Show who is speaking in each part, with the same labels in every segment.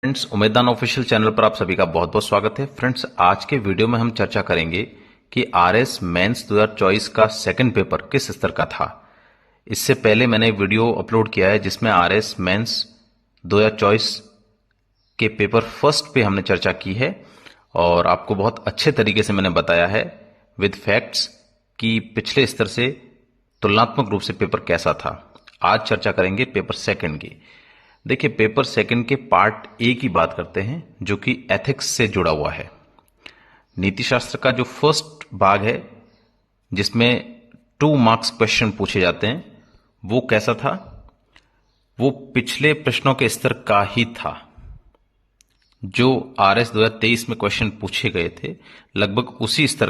Speaker 1: Friends, उम्मीदवान official channel पर आप सभी का बहुत बहुत स्वागत है। फ्रेंड्स, आज के वीडियो में हम चर्चा करेंगे कि आरएस मेंस 2024 का सेकंड पेपर किस स्तर का था। इससे पहले मैंने वीडियो अपलोड किया है जिसमें आरएस मेंस 2024 के पेपर फर्स्ट पे हमने चर्चा की है और आपको बहुत अच्छे तरीके से मैंने बताया है विद फैक्ट्स कि पिछले स्तर से तुलनात्मक रूप से पेपर कैसा था। आज चर्चा करेंगे पेपर सेकंड की। देखिए, पेपर सेकंड के पार्ट ए की बात करते हैं जो कि एथिक्स से जुड़ा हुआ है। नीति शास्त्र का जो फर्स्ट भाग है जिसमें 2 मार्क्स क्वेश्चन पूछे जाते हैं, वो कैसा था? वो पिछले प्रश्नों के स्तर का ही था। जो आरएस 2023 में क्वेश्चन पूछे गए थे, लगभग उसी स्तर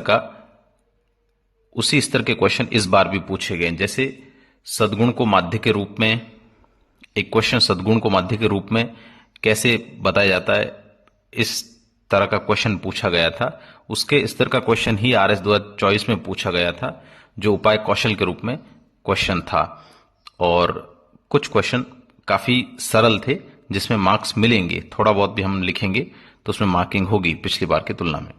Speaker 1: के क्वेश्चन इस बार भी पूछे गए। जैसे सद्गुण को माध्य के रूप में, एक क्वेश्चन सद्गुण को माध्य के रूप में कैसे बताया जाता है, इस तरह का क्वेश्चन पूछा गया था। उसके स्तर का क्वेश्चन ही आरएस 2024 में पूछा गया था, जो उपाय कौशल के रूप में क्वेश्चन था। और कुछ क्वेश्चन काफी सरल थे जिसमें मार्क्स मिलेंगे, थोड़ा बहुत भी हम लिखेंगे तो उसमें मार्किंग होगी पिछली बार की तुलना में।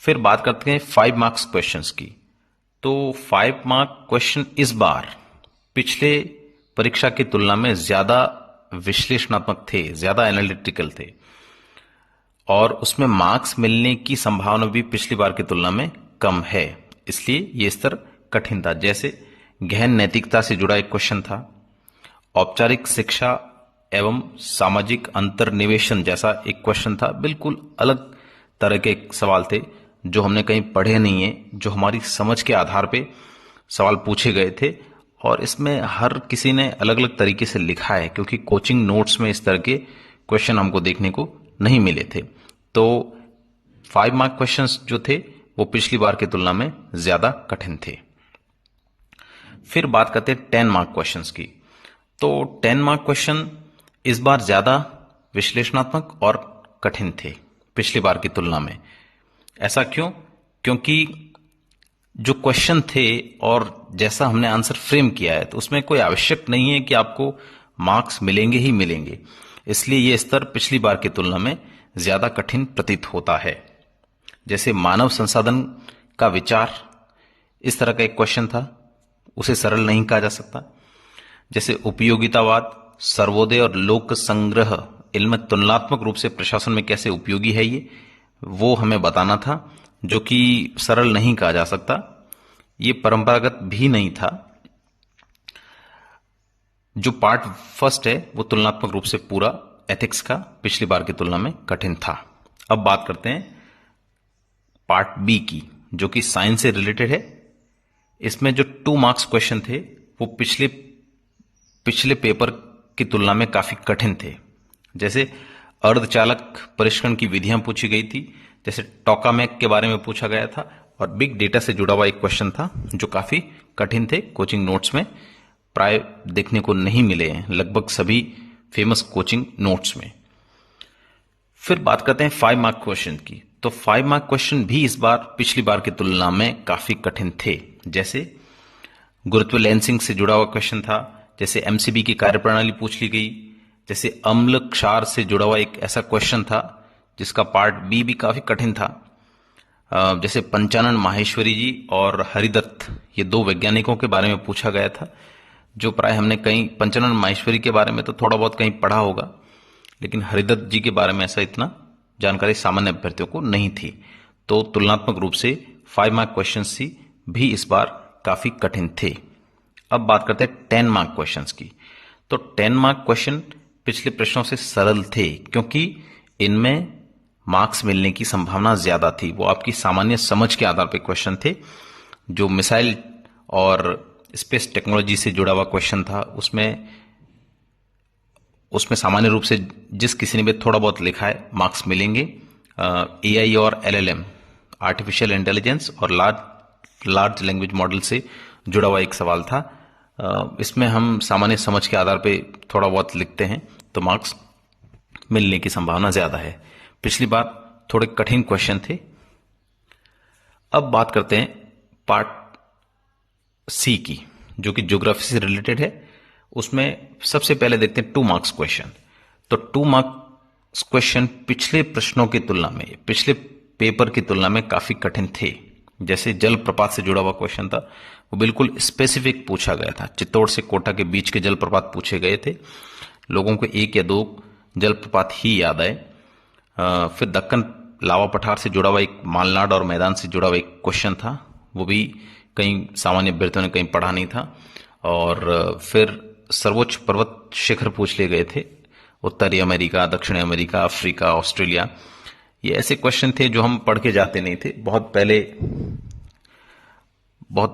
Speaker 1: फिर बात करते हैं 5 मार्क्स क्वेश्चंस की। तो 5 मार्क क्वेश्चन इस बार पिछले परीक्षा की तुलना में ज्यादा विश्लेषणात्मक थे, ज्यादा एनालिटिकल थे और उसमें मार्क्स मिलने की संभावना भी पिछली बार की तुलना में कम है, इसलिए यह स्तर कठिन था। जैसे गहन नैतिकता से जुड़ा एक क्वेश्चन था, औपचारिक शिक्षा एवं सामाजिक अंतर्निवेशन जैसा एक क्वेश्चन था। बिल्कुल अलग तरह के सवाल थे जो हमने कहीं पढ़े नहीं है, जो हमारी समझ के आधार पे सवाल पूछे गए थे और इसमें हर किसी ने अलग अलग तरीके से लिखा है क्योंकि कोचिंग नोट्स में इस तरह के क्वेश्चन हमको देखने को नहीं मिले थे। तो 5 मार्क क्वेश्चंस जो थे वो पिछली बार की तुलना में ज्यादा कठिन थे। फिर बात करते हैं 10 मार्क क्वेश्चंस की। तो 10 मार्क क्वेश्चन इस बार ज्यादा विश्लेषणात्मक और कठिन थे पिछली बार की तुलना में। ऐसा क्यों? क्योंकि जो क्वेश्चन थे और जैसा हमने आंसर फ्रेम किया है तो उसमें कोई आवश्यक नहीं है कि आपको मार्क्स मिलेंगे ही मिलेंगे, इसलिए यह स्तर पिछली बार की तुलना में ज्यादा कठिन प्रतीत होता है। जैसे मानव संसाधन का विचार, इस तरह का एक क्वेश्चन था, उसे सरल नहीं कहा जा सकता। जैसे उपयोगितावाद, सर्वोदय और लोक संग्रह, इनमें तुलनात्मक रूप से प्रशासन में कैसे उपयोगी है ये, वो हमें बताना था, जो कि सरल नहीं कहा जा सकता। ये परंपरागत भी नहीं था। जो पार्ट फर्स्ट है वो तुलनात्मक रूप से पूरा एथिक्स का पिछली बार की तुलना में कठिन था। अब बात करते हैं पार्ट बी की, जो कि साइंस से रिलेटेड है। इसमें जो 2 मार्क्स क्वेश्चन थे वो पिछले पेपर की तुलना में काफी कठिन थे। जैसे अर्धचालक परिष्करण की विधियां पूछी गई थी, जैसे टोकामेक के बारे में पूछा गया था और बिग डेटा से जुड़ा हुआ एक क्वेश्चन था जो काफी कठिन थे। कोचिंग नोट्स में प्राय देखने को नहीं मिले हैं, लगभग सभी फेमस कोचिंग नोट्स में। फिर बात करते हैं 5 मार्क क्वेश्चन की। तो 5 मार्क क्वेश्चन भी इस बार पिछली बार की तुलना में काफी कठिन थे। जैसे गुरुत्व लेंसिंग से जुड़ा हुआ क्वेश्चन था, जैसे एमसीबी की कार्यप्रणाली पूछ ली गई, जैसे अम्ल क्षार से जुड़ा हुआ एक ऐसा क्वेश्चन था जिसका पार्ट बी भी काफी कठिन था। जैसे पंचानन माहेश्वरी जी और हरिदत्त, ये 2 वैज्ञानिकों के बारे में पूछा गया था, जो प्राय हमने कहीं पंचानन माहेश्वरी के बारे में तो थोड़ा बहुत कहीं पढ़ा होगा, लेकिन हरिदत्त जी के बारे में ऐसा इतना जानकारी सामान्य अभ्यर्थियों को नहीं थी। तो तुलनात्मक रूप से 5 मार्क क्वेश्चन भी इस बार काफी कठिन थे। अब बात करते हैं 10 मार्क क्वेश्चन की। तो 10 मार्क क्वेश्चन पिछले प्रश्नों से सरल थे क्योंकि इनमें मार्क्स मिलने की संभावना ज्यादा थी। वो आपकी सामान्य समझ के आधार पर क्वेश्चन थे। जो मिसाइल और स्पेस टेक्नोलॉजी से जुड़ा हुआ क्वेश्चन था, उसमें सामान्य रूप से जिस किसी ने भी थोड़ा बहुत लिखा है मार्क्स मिलेंगे। एआई और एलएलएम, आर्टिफिशियल इंटेलिजेंस और लार्ज लैंग्वेज मॉडल से जुड़ा हुआ एक सवाल था। इसमें हम सामान्य समझ के आधार पर थोड़ा बहुत लिखते हैं तो मार्क्स मिलने की संभावना ज्यादा है। पिछली बार थोड़े कठिन क्वेश्चन थे। अब बात करते हैं पार्ट सी की, जो कि ज्योग्राफी से रिलेटेड है। उसमें सबसे पहले देखते हैं 2 मार्क्स क्वेश्चन। तो 2 मार्क क्वेश्चन पिछले प्रश्नों की तुलना में, पिछले पेपर की तुलना में काफी कठिन थे। जैसे जलप्रपात से जुड़ा हुआ क्वेश्चन था, वो बिल्कुल स्पेसिफिक पूछा गया था। चित्तौड़ से कोटा के बीच के जलप्रपात पूछे गए थे, लोगों को 1 या 2 जलप्रपात ही याद आए। फिर दक्कन लावा पठार से जुड़ा हुआ एक, मालनाड और मैदान से जुड़ा हुआ एक क्वेश्चन था, वो भी कई सामान्य अभ्यर्थियों ने कहीं पढ़ा नहीं था। और फिर सर्वोच्च पर्वत शिखर पूछ लिए गए थे, उत्तरी अमेरिका, दक्षिणी अमेरिका, अफ्रीका, ऑस्ट्रेलिया। ये ऐसे क्वेश्चन थे जो हम पढ़ के जाते नहीं थे, बहुत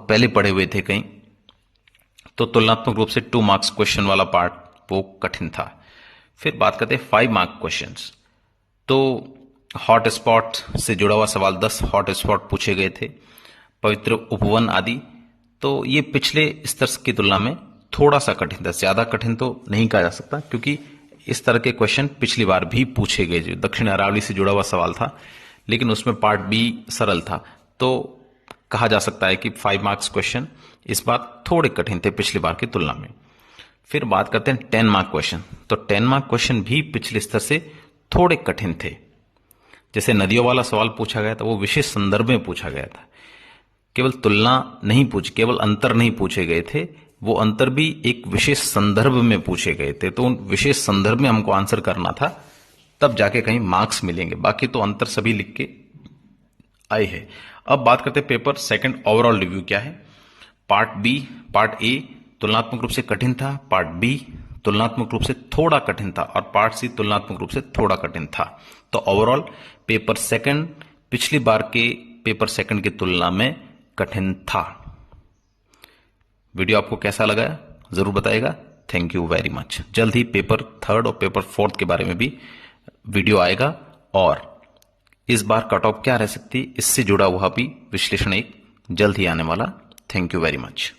Speaker 1: पहले पढ़े हुए थे कहीं। तो तुलनात्मक रूप से 2 मार्क्स क्वेश्चन वाला पार्ट वो कठिन था। फिर बात करते हैं 5 मार्क क्वेश्चंस। तो हॉट स्पॉट से जुड़ा हुआ सवाल, 10 हॉट स्पॉट पूछे गए थे, पवित्र उपवन आदि। तो ये पिछले स्तर की तुलना में थोड़ा सा कठिन था, ज्यादा कठिन तो नहीं कहा जा सकता, क्योंकि इस तरह के क्वेश्चन पिछली बार भी पूछे गए। जो दक्षिण अरावली से जुड़ा हुआ सवाल था, लेकिन उसमें पार्ट बी सरल था, तो कहा जा सकता है कि 5 मार्क्स क्वेश्चन इस बार थोड़े कठिन थे पिछली बार की तुलना में। फिर बात करते हैं 10 मार्क क्वेश्चन। तो 10 मार्क क्वेश्चन भी पिछले स्तर से थोड़े कठिन थे। जैसे नदियों वाला सवाल पूछा गया था, वो विशेष संदर्भ में पूछा गया था, केवल तुलना नहीं पूछी, केवल अंतर नहीं पूछे गए थे, वो अंतर भी एक विशेष संदर्भ में पूछे गए थे। तो उन विशेष संदर्भ में हमको आंसर करना था, तब जाके कहीं मार्क्स मिलेंगे, बाकी तो अंतर सभी लिख के आए हैं। अब बात करते हैं पेपर सेकंड ओवरऑल रिव्यू क्या है। पार्ट ए तुलनात्मक रूप से कठिन था, पार्ट बी तुलनात्मक रूप से थोड़ा कठिन था, और पार्ट सी तुलनात्मक रूप से थोड़ा कठिन था। तो ओवरऑल पेपर सेकंड पिछली बार के पेपर सेकंड की तुलना में कठिन था। वीडियो आपको कैसा लगा जरूर बताइएगा। Thank you very much. जल्द ही पेपर थर्ड और पेपर फोर्थ के बारे में भी वीडियो आएगा, और इस बार कट ऑफ क्या रह सकती है, इससे जुड़ा हुआ भी विश्लेषण एक जल्द ही आने वाला। Thank you very much.